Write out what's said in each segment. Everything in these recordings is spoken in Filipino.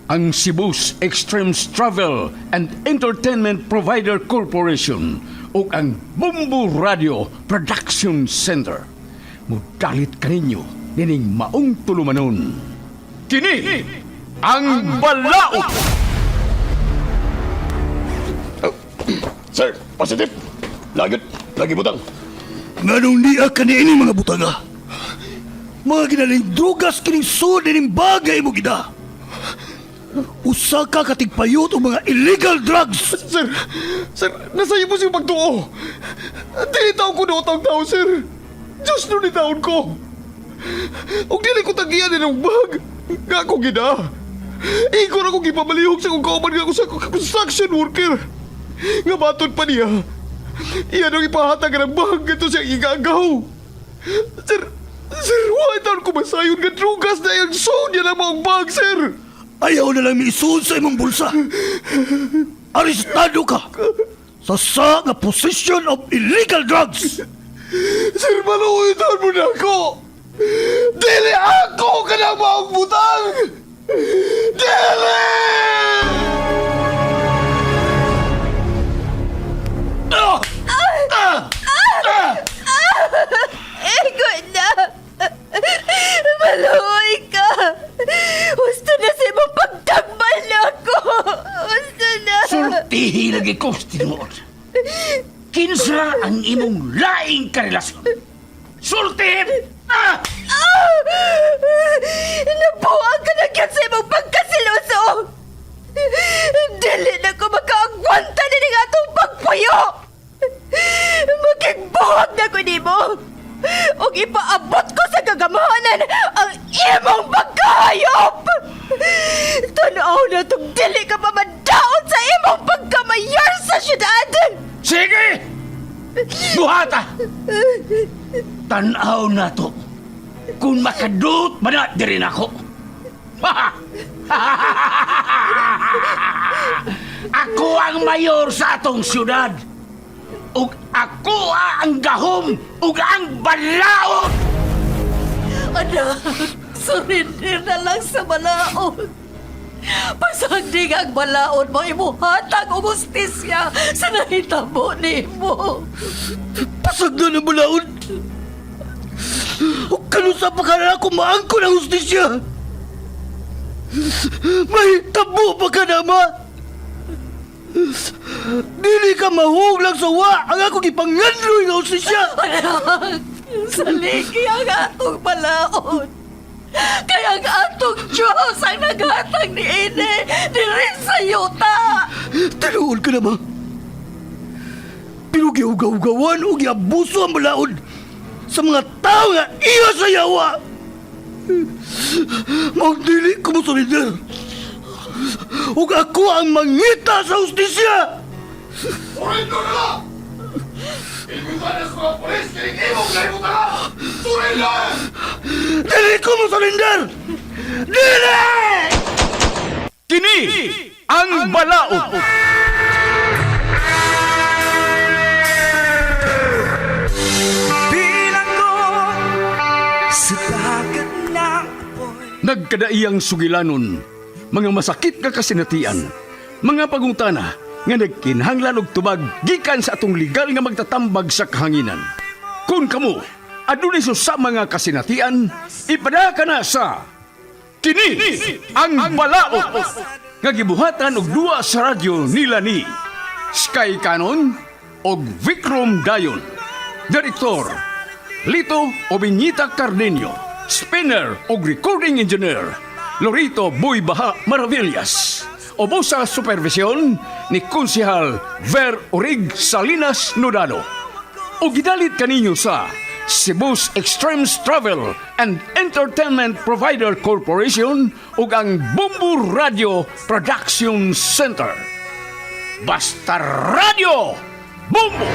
ang Cebu's Extremes Travel and Entertainment Provider Corporation o ang Bumbu Radio Production Center. Mudalit kaninyo dining maong tulumanon. Kini ang Balaod! Sir, positive. Lagi butang. Nganong niya kanini mga butaga? Mga ginaling drugas kining sud dining bagay mo gida. Usa ka katigpayot o mga illegal drugs. Sir, nasa iyo po siyang pagtuo. Dili taon ko na utang tao, sir. Diyos nun ni taon ko. Huwag dili ko tagiyan ng bag. Nga ako gina. Ikaw na kong ipamalihog sa kong kauman nga ako sa construction worker. Nga batod pa niya. Iyan ang ipahatag ng bag ito siyang igagaw. Sir, why taon ko masayon nga drugas na yung sound niya ng mga bag, sir? Ayaw na lang miisuon sa imong bulsa. Arestado ka sa nga possession of illegal drugs. Sir, maluwitan mo na ako! Dili ako ka na maong butang! Dili! Ego na! Maluoy ka! Gusto na sa imong pagtambal na ako! Gusto na! Sultihi lagi ko, tinuod. Kinsa ang imong laing karelasyon? Sultihin! Nabuang ka na kyan sa imong pagkasiloso! Dili na ko makaagwanta na ng atong pagpuyo! Magigbuhag na ko nimo! O ipaabot ko sa gagamahanan ang imong pagkahayop! Tanaw na itong dili ka pa madaon sa imong pagkamayor sa syudad! Sige! Buhata! Tanaw na to. Kung makadut man na din ako. Ako ang mayor sa atong syudad. Ug ako ang gahom ug ang balaod. Anak, surrender na lang sa balaod. Pasagdig ang balaod mo, imuhatag o justisya sa nahitabo ni mo. Pasagda na balaod. O kanusa pa ka na ako maangko ng justisya. May tabo pa ka na, ma. Dili ka mahuglang sa wa ang akong ipangandroy ng justisya. Anak, saligi ang atong balaod. Kaya ang atong Diyos ang naghatag ni Ine diri sa yuta. Tinuod ka na, ma. Pero giugaw-gawan o giabuso ang balaod sa mga tao nga iya sa yawa. Magdili ko mo solider. Ug ako ang mangita sa justisya. Surrender na lang! Ikusanas ko ang polis kaya imong lahibutan ka! Surrender! Dili ko mo solider. Dili! Kini ang Balaod. Nagkadaiyang sugilanon, mga masakit nga kasinatian, mga pagungtana nga nagkinhanglan og tubag gikan sa atong legal nga magtatambag sa kahanginan. Kung kamo adunay sa mga kasinatian, ipada ka na sa Kini ang Balaod nga gibuhatan og duwa sa radyo nila ni Sky Canon og Vikram Dayon. Direktor Lito Obiñita Cardenio. Spinner o recording engineer Lorito Boy Baha Maravillas. Obo sa supervisyon ni Konsehal Ver Orig Salinas Nodalo. O gidalit kaninyo sa Cebu's Extremes Travel and Entertainment Provider Corporation ug ang Bumbu Radio Production Center. Basta Radio Bumbu!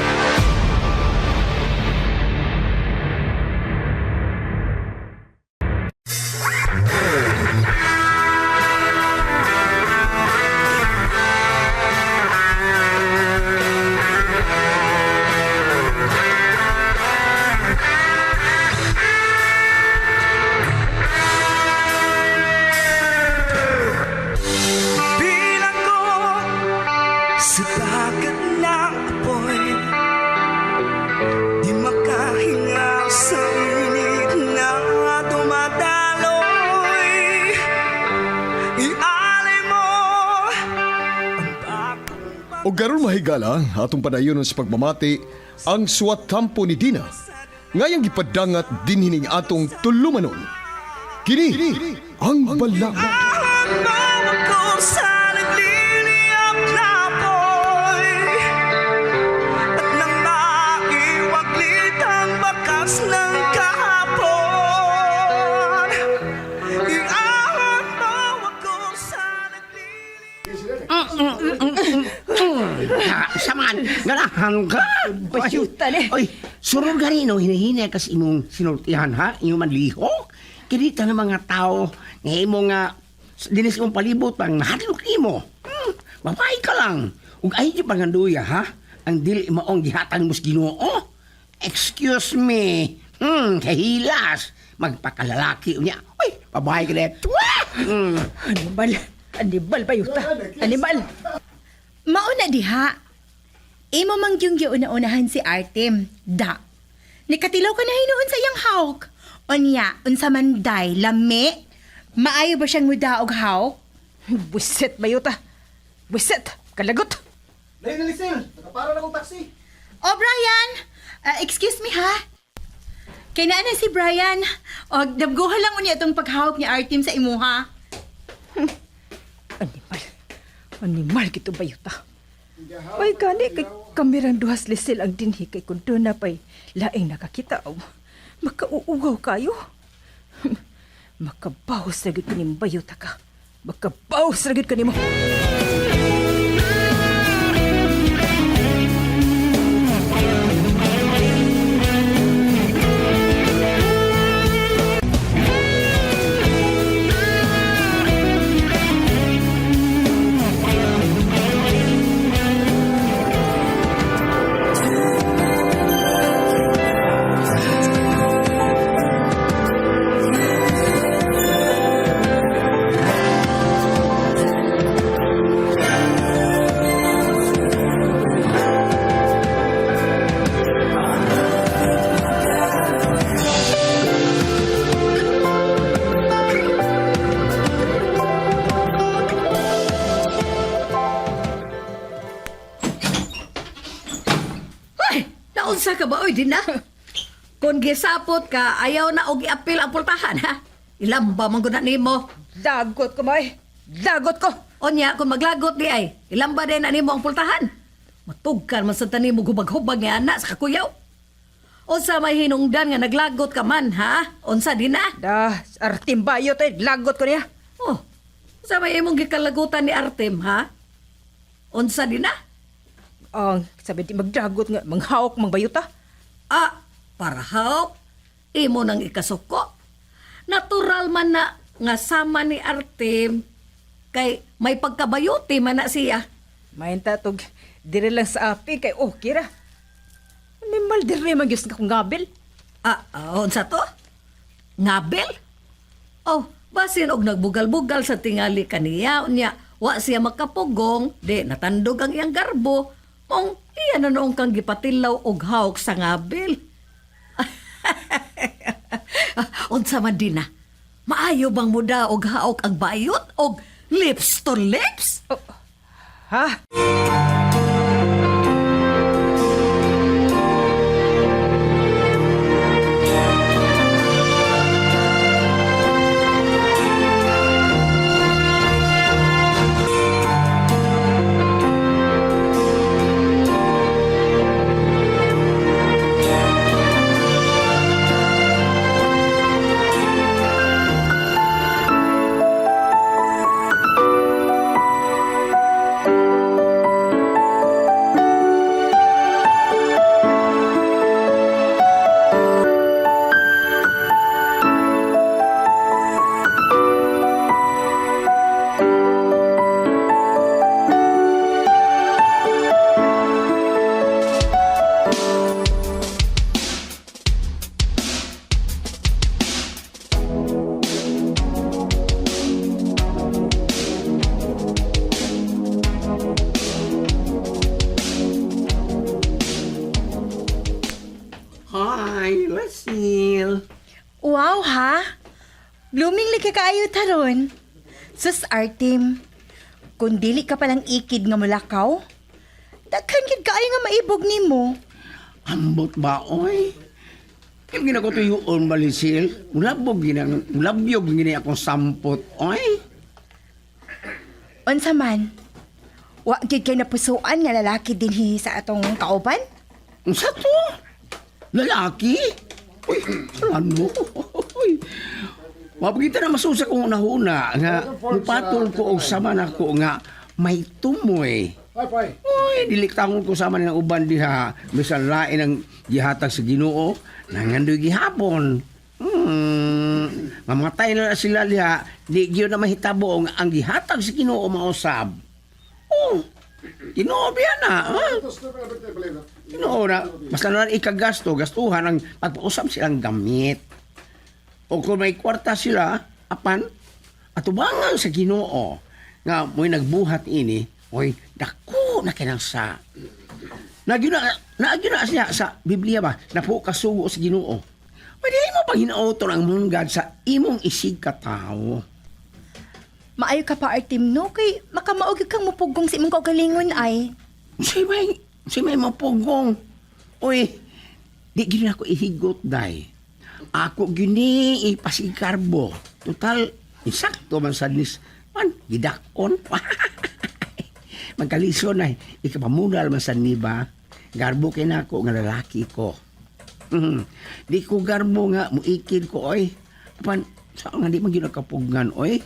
O garon mahigala atong padayon sa pagmamati ang suwatampo ni Dina. Ngayang gipadangat din hining atong tulumanon. Kini ang balang. Bawa ko sa nagliliyap na apoy at nang maiwaglit ang bakas ng kahapon. Iahon bawa ko sa Saman, ganahan ka. Bayutan eh. Oy, surog ganino, hinahinay kas imong sinultihan ha, imong manliho. Kinita ng mga tao, nga imong dinis imong palibot pang nahatlok imo. Babae ka lang. Ug ay di panganduya ha, ang dili maong gihatag mo sa Ginoo. Excuse me. Kahilas. Magpakalalaki niya. Uy, babae ka na. Animal bayuta. Animal. Mauna diha. Imo mang yung giuna-unahan si Artem. Da. Nikatilaw ka na hinuon sa iyang hawk. Onya, unsa man day, lami. Maayo ba siyang muda og hawk? Buset bayuta. Buset. Kalagot. Oh, Brian! Excuse me, ha? Kaya na si Brian. O, dabguhan lang unya itong paghawak ni Artem sa imuha. Animal. Animal kito bayuta. Ay gani kay kamerang duhas lisil ang dinhi kay kun doon na pa'y laing nakakita o makauugaw kayo. Makabawas ragid ka ni bayuta ka. Makabawas ragid ka ni mo. Naunsa ka ba, oy, din na? Kung gisapot ka, ayaw na og i-apil ang pultahan, ha? Ilamba man guna nimo. Dagot ko may. Dagot ko. Onya, kung maglagot di ay, ilamba din na nimo ang pultahan. Matugkan man sa tanimo gubag-hubag nga anak sa kakuyaw. Unsa may hinungdan nga naglagot ka man, ha? Unsa din na? Da, Artem bayot eh. Lagot ko niya. Oh, unsa may imong gikalagutan ni Artem, ha? Unsa din na? Ang sabi di magdagot nga. Manghawak, mangbayuta. Ah, parahaw, imo nang ikasuko. Natural man na nga sama ni Artem kay may pagkabayuti man na siya. Mayin tatog. Dire lang sa api kay okay ra. Animal dire man gyud kong gabil. Unsa to? Ngabel? Oh, basin og nagbugal-bugal sa tingali kaniya unya wa siya makapugong, di natandog ang iyang garbo. Mong iya na noong kang gipatilaw og hawk sa ngabel. Unsa man din na? Maayo bang muda og hawk ang bayot og lips to lips? Ha? Hi, Lasil. Wow, ha? Blooming lagi kaayo taron. Sus, Artem, kung dili ka palang ikid nga mulakaw, Daghan gid kaayo nga maibog nimo. Ambot ba, oy? Yung ginakutuyuon, Balisil, mulabyog gini akong sampot, oy? Unsa man? Wa gid kay napusuan nga lalaki dinhi sa atong kauban? Sa to? Lalaki? Uy, ano? Uy, mapagita na masusa kong unahuna nga mupatol ko og sama na ko nga may tumoy. Uy, diliktangon ko sama ng uban diha. Bisan lain ang gihatag sa Ginoo, nangandoy gihapon. Mamatay na sila diha, di gyud na mahitabo ang gihatag sa Ginoo mausab. Oh, Ginoo biya na. Ginoo na, basta na ikagasto, gastuhan ang pagpausap silang gamit. O kung may kwarta sila, apan, atubangan sa Ginoo nga mo'y nagbuhat ini, oy, dako na kinang sa. Nagyo na siya sa Biblia ba, na po kasugo sa Ginoo. Pwede mo pang hinauton ang munggad sa imong isig katao. Maayo ka pa Artem no kay makamaog kang mupugong sa imong kaugalingon ay. Si may mapugong. Uy, di gini ako ihigot, day. Ako gini ipasigarbo. Total, insakto man sa nis. Man, gidakon. Magkalisyon ay, ikapamunal man sa niba. Garbo kay na ako nga lalaki ko. Di ko garbo nga, muikid ko, oy. Apan, saan nga di man ginakapugan, oy?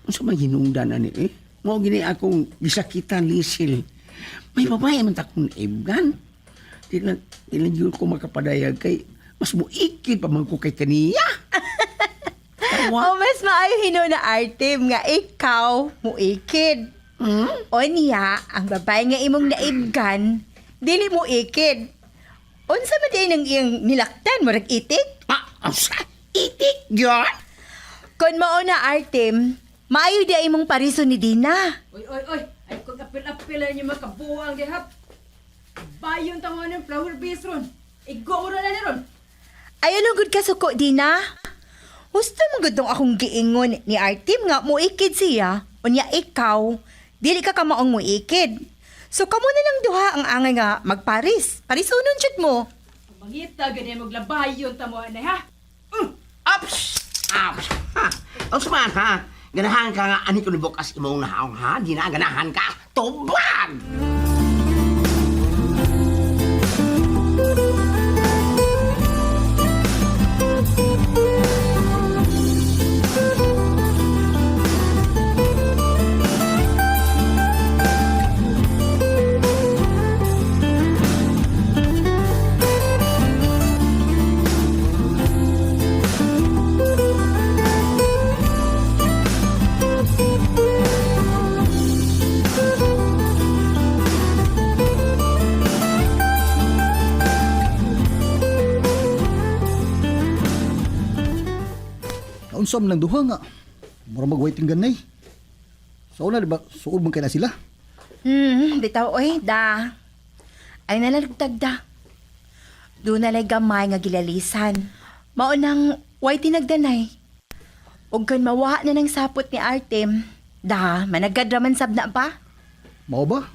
Unsa man hinungdan ani eh? Mo gini akong gisakitan lisil. May babae man takong naibgan. Ilan yun ko makapadayag kay mas muikid pa man ko kay kaniya. O mas maayo hino na Artem nga ikaw muikid. O niya, ang babae nga imong naibgan, dili mo ikid. Unsa man din ang iyang nilaktan mo rag itik? Asa? Itik yun? Kon mao na Artem, maayo di imong pariso ni Dina. Oy. Ay kung apil-apil niyo makabuang gihap. Bayon tango ng flower base ron. Igoro na ni ron. Ayon ang good ka suko, Dina. Gusto mo gudong akong giingon ni Artem nga muikid siya. Unya ikaw, dili ka kamaong muikid. So kamo na lang duha ang angay nga magparis. Parisunon jud mo. Mangita gani maglabayon tamo anay ha. Ups! Ups! Ha! Osman, ha? Ganahan ka nga, ani ko bukas imong nahaong, ha? Di na ganahan ka, tubag! Unsam lang duha nga. Mura mag-waiting ganay. Sa una, diba, suod man kay na sila. Bitaw oy, da. Ay nalalagtag da. Doon nalay gamay nga gilalisan. Maunang way tinagdanay. Ug kan mawa na ng sapot ni Artem, da, managadraman sab na ba? Mao ba?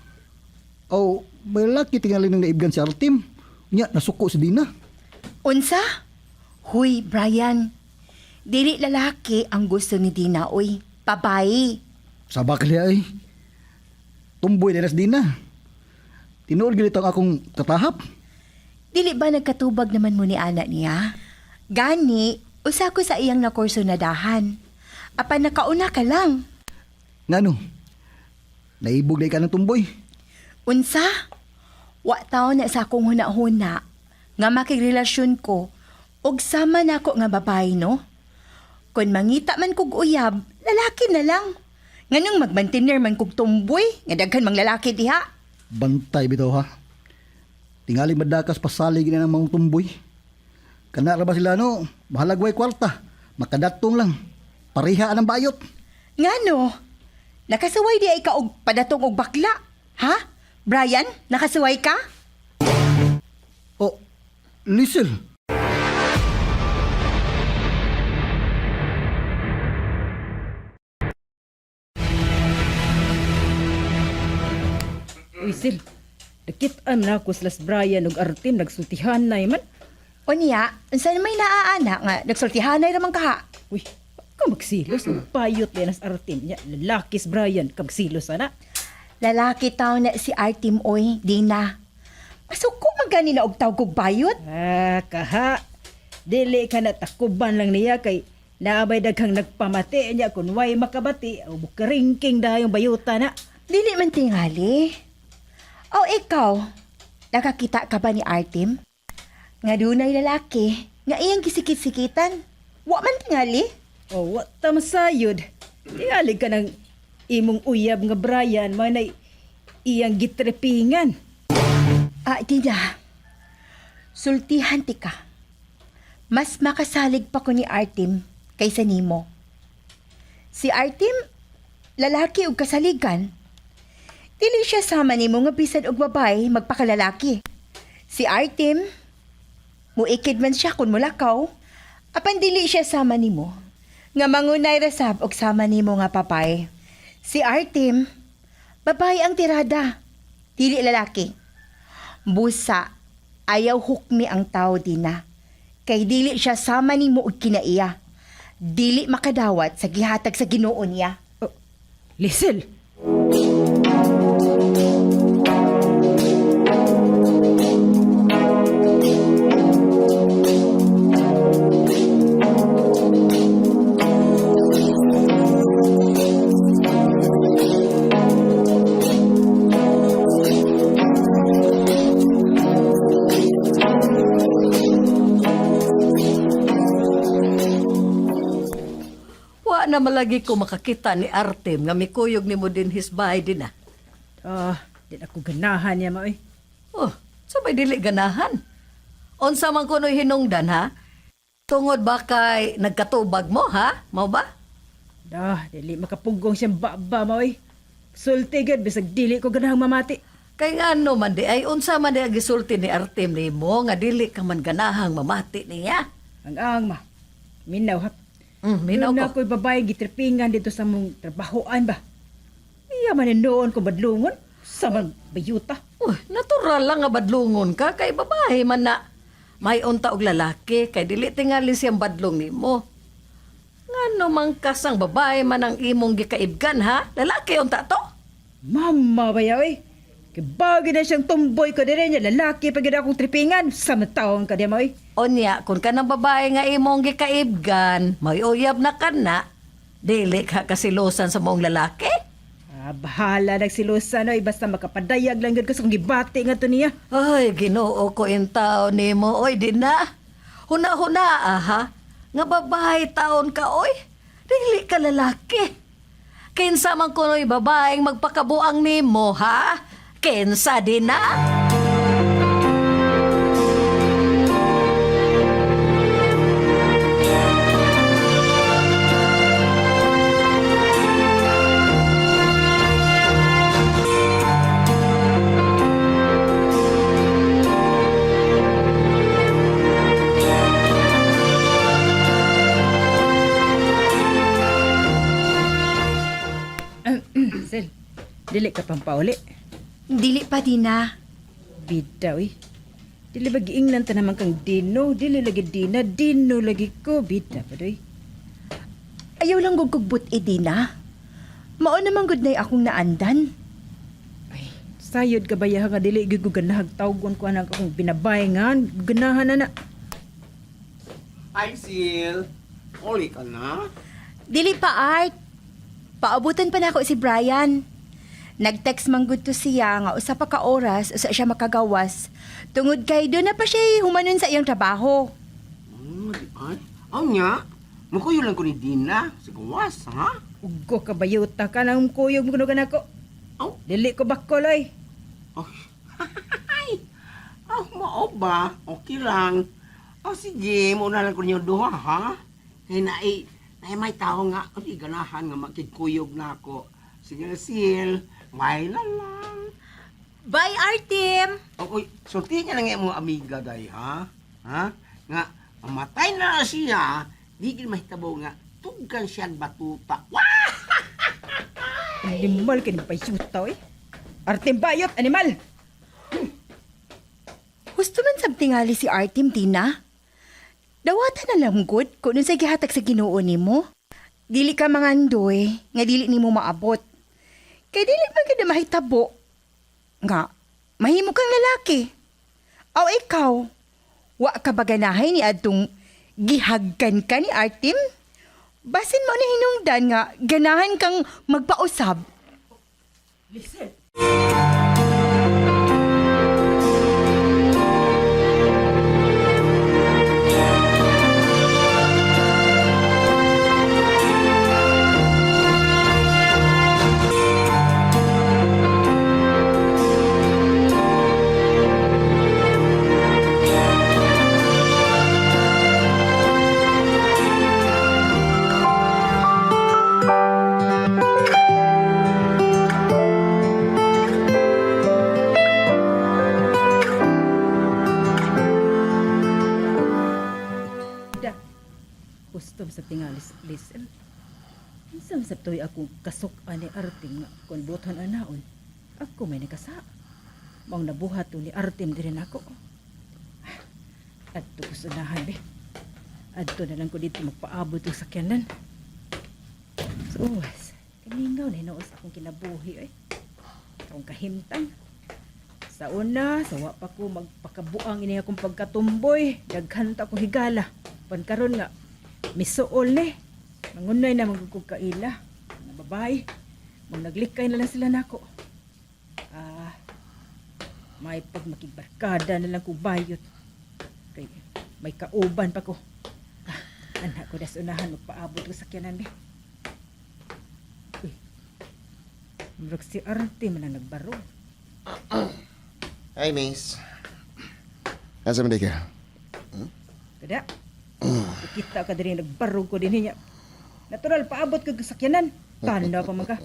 O, may lalaki tingali ng naibgan si Artem. Nya, nasuko si Dina. Unsa? Huy, Brian. Dili lalaki ang gusto ni Dina, oy. Babae. Sabak liya ay. Tumboy na si Dina. Tinuod ginit ang akong katahap. Dili ba nagkatubag naman mo ni anak niya? Gani, usa ko sa iyang nakurso na dahan. Apan nakauna ka lang. Ngano? Naibog na ka ng tumboy. Unsa? Wa tao na sa akong huna-huna nga makigrelasyon ko og sama na ako nga babae, no? Kung mangita man kog uyab, lalaki na lang. Nganong magmantener man kog tumboy, nga daghan mang lalaki diha. Bantay bitaw ha. Tingali madakas pasalig na ng mga tumboy. Kana ra ba sila no? Bahalagway kwarta. Makadatong lang. Pariha ang bayot. Ngano? Nakasuway di ay ka og padatong og bakla. Ha? Brian, nakasuway ka? Oh, Liesel. Uy, Sil. Nakitaan na ako slas Brian ug Artem nagsultihan na man. Unya, unsa may naaana nga nagsultihanay ramang kaha. Uy, ka magsilos ng bayot din as Artem niya. Lalakis Brian, kagsilos ana. Lalaki taw na si Artem oy, Dina. Masuko magani na og tawag kog bayot. Kaha. Dili ka na takuban lang niya kay naabay daghang nagpamati niya kung way makabati o bukaringking dahil yung bayuta na. Dili man tingali. O ikaw, nakakita ka ba ni Artem? Nga dunay lalaki, nga iyang gisikit-sikitan. Wa man tingali. O wat ta masayod. Tingali ka ng imong uyab nga Brian manay iyang gitrepingan. Dina, sultihan ti ka. Mas makasalig pa ko ni Artem kaysa nimo. Si Artem, lalaki ug kasaligan. Dili siya sama nimo nga bisan og babay magpakalalaki. Si Artem, muikid man siya kun mulakaw, apan dili siya sama nimo nga mangunay rasab og sama nimo nga papay. Si Artem, babae ang tirada, dili lalaki. Busa, ayaw hukmi ang tao Dina. Kay dili siya sama nimo og kinaiya. Dili makadawat sa gihatag sa Ginoo niya. Lizel! Wa na malagi ko makakita ni Artem nga mikuyog ni mo din his bahay din Di ako ganahan niya maoy. Oh, sabay dili ganahan. Unsa man kuno'y hinungdan ha? Tungod ba kay nagkatubag mo ha? Mao ba? Dili makapugong siyang baba maoy. Sultigad bisag dili ko ganahang mamati. Kay ngano man di ay unsa man di ang gisulti ni Artem nimo nga dili ka man ganahang mamati niya. Ang ma. Minaw hap. Minaw Doon na ko. ako'y babae gitripingan dito sa mong trabahoan ba? Iya man noon ko badlungon sa man bayuta. Natural lang nga badlungon ka kay babae man na. May unta og lalaki kay dili tingali siyang badlong nimo. Ngano man kasang babae man ang imong gikaibgan ha? Lalaki unta to? Mama baya oy. Kibagi na siyang tomboy ko dire niya lalaki pag akong tripingan sa matawang ka di moy. Onya, kung ka ng babae nga imong gikaibgan, may uyab na ka na, dili ka kasilosan sa mong lalaki? Bahala nagsilusan oy basta makapadayag lang gud ko sa gibati nga to niya. Ay, Ginoo ko in tao nimo, oy, di na. Huna-huna, ha? Nga babae taon ka, oy. Dili ka lalaki. Kinsa man kuno'y babaeng magpakabuang nimo, ha? Kinsa din na? Sel, dili ka pang pauli. Dili pa Dina. Bida oy. Dili ba giingnan ta naman kang Dino, dili lagi Dina, Dino lagi ko bida pa doy. Ayaw lang gugugbot Dina. Mao naman gud nay akong naandan. Ay, sayod ka ba ya nga dili gyud ko ganahag tawgon ko anak akong binabayngan, ganahan na na. Ay, Sil. Uli ka na? Dili pa Art. Paabutan pa na ako si Brian. Nag-text man gud to siya nga usa pa ka oras usa siya makagawas. Tungod kay doon na pa siya humanon sa iyang trabaho. Di ba? Ang nga. Makuyo lang ko ni Dina. Siguwas, ha? Ugo ka bayuta ka nang kuyog mo kuno ko. Oh. Dili ko bakoy. Oh. Mao ba? Okay lang. Sige, muna lang ko niyo duha, ha? Kaya may tao nga, ganahan nga makikuyog na ako. Sige na, Sil. May lang. Bye, Artem! Oy, sulti niya lang yung mga amiga, day, ha? Ha? Nga, mamatay na siya, di kin mahitabo nga, tugan siyan batuta. Wah! Animal ka ni bayuta oy. Artem bayot, animal! tingali si Artem, Tina. Dawatan na lang good kung nun sa gihatag sa Ginoo nimo. Dili ka mangandoy, nga dili nimo maabot. Kay dili man ka na mahitabo. Nga, mahimo kang lalaki. Aw ikaw, wa ka ba ganahay ni adtong gihagkan ka ni Artem? Basin mo na hinungdan nga ganahan kang magpausab. Kustom sa tingalis, listen. Isang sabtoy akong kasok ani Artem nga kung buton anaon. Ako may nakasa. Mong nabuhat to ni Artem din ako. Adto ko sa unahan, be. Adto na lang ko dito magpaabot yung sakyanan. So, kaningaw na hinoos akong kinabuhi, eh. Akong kahimtang. Sa una, sawa pa ko magpakabuang ini akong pagkatumboy. Daghanta akong higala. Pankaron nga, misuol ni. Mangunay na magugog kaila. Mga babae. Mang naglikay na lang sila nako. May pagmakigbarkada na lang ko bayot. Kay, may kauban pa ko. Anak ko das unahan magpaabot ko sa kyanan be. Uy. Murag si Arte man ang nagbaro. Hi, miss. Asa man di ka? Kada. Kita ka diri nagbarog ko din niya. Natural paabot ka sa sakyanan. Tanda pa man ka.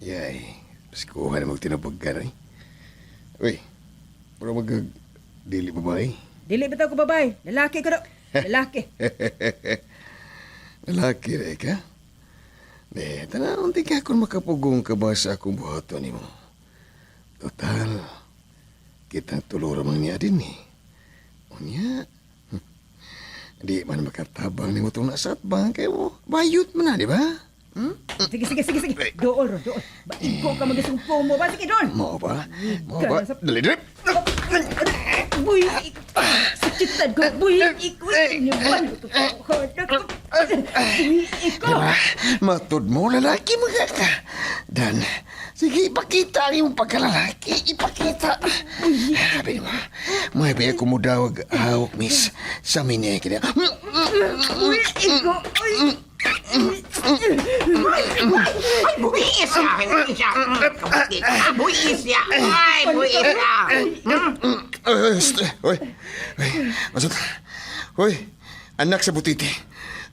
Yay. Paskuhan na magtinabag ka na eh. Uy, para dili babae. Dili bitaw ko babay. Lalaki ka do. Lalaki. Lalaki rin ka? De, tanawang di ka kung makapugong ka ba sa akong buhaton ni mo. Total, kitang tulura mang niya din eh. Unya, di man makatabang ni mo itong nasat bang kayo mo. Bayot mo na, di ba? Sige. Dool. Baik ko ka magasumpo mo ba? Sige, doon. Mau ba? Dali. Buy, sakitan ko. Buy, inuman. Diba? Matud mo, lalaki mga ka. Dan, sige, ipakita ang iyong pagkalalaki. Ipakita. Sabi mo, may baya ko mo daw hawak, miss. Sa minya kaya. Ay, buwis siya! Buwis siya! Ay, buwis siya! Uy, masot. Uy, anak sa butiti.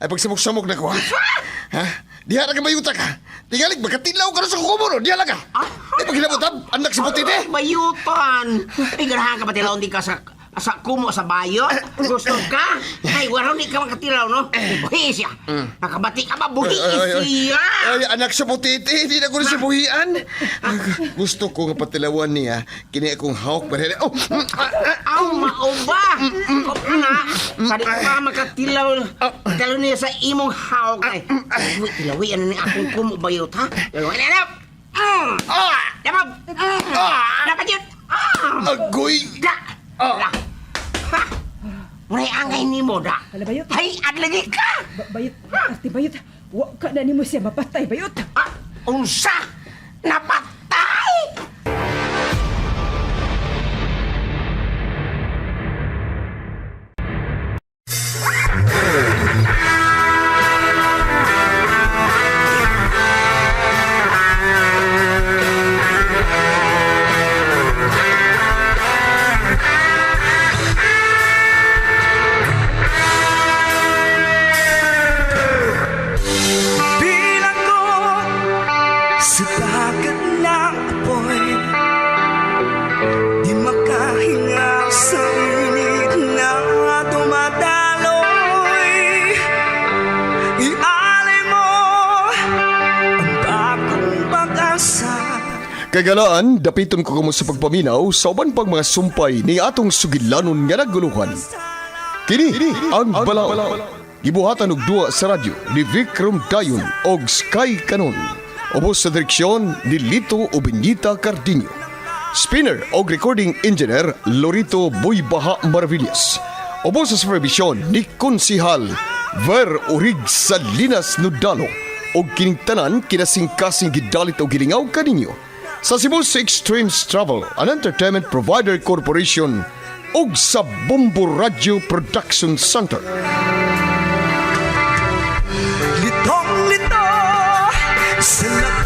Ay pagsamok-samok na ko, ha? Ha? Diha na ka bayuta ka. Tingalig, magkatilaw ka na sa kukumo, no? Diha lang ka. Ay pagkinabutab, anak sa butiti. Bayutan! Igarahan ka ba tilaw di ka sa kumo sa bayo? Gusto ka? Ay, wala ni ka makatilaw, no? Buhis siya! Nakabati ka ba? Buhis siya! Ay, anak sa butiti, hindi na ko rin sa buhian. Gusto ko nga patilawan niya, kini akong hawak pa rin. Oh! Aw, mauba! O na, sari ka ba makatilaw niya sa imong hawak ay. Tilawi, ano ni akong kumo bayot, ha? Tilawi na, dapat yun! Agoy! Mulai angay ni mo, da. Hala, bayot. Hay, adlagi ka! Bayot. Arte, bayot. Wa ka na ni mo siya mapatay, bayot. Unsa? Napatay! Bilang ko sa dagat ng apoy, di makahinga sa init na dumadaloy. Ialay mo ang bagong pag-asa. Kagalaan, dapiton ko kamo sa pagpaminaw sa uban pang mga sumpay ni atong sugilanon nga naguluhan. Kini ang Balaod. Gibuhatan og duwa sa radyo ni Vikram Dayon og Sky Canon. Ubos sa direksyon ni Lito Obenita Cardinio. Spinner og recording engineer Lorito Buybaha Maravillas. Ubos sa supervision ni Konsihal Ver Urig Salinas Nudalo og kining tanan kinasing-kasing gidalit og gilingaw kaninyo sa Cebu's Extremes Travel and Entertainment Provider Corporation ug sa Bombo Radio Production Center. Litong-lito sa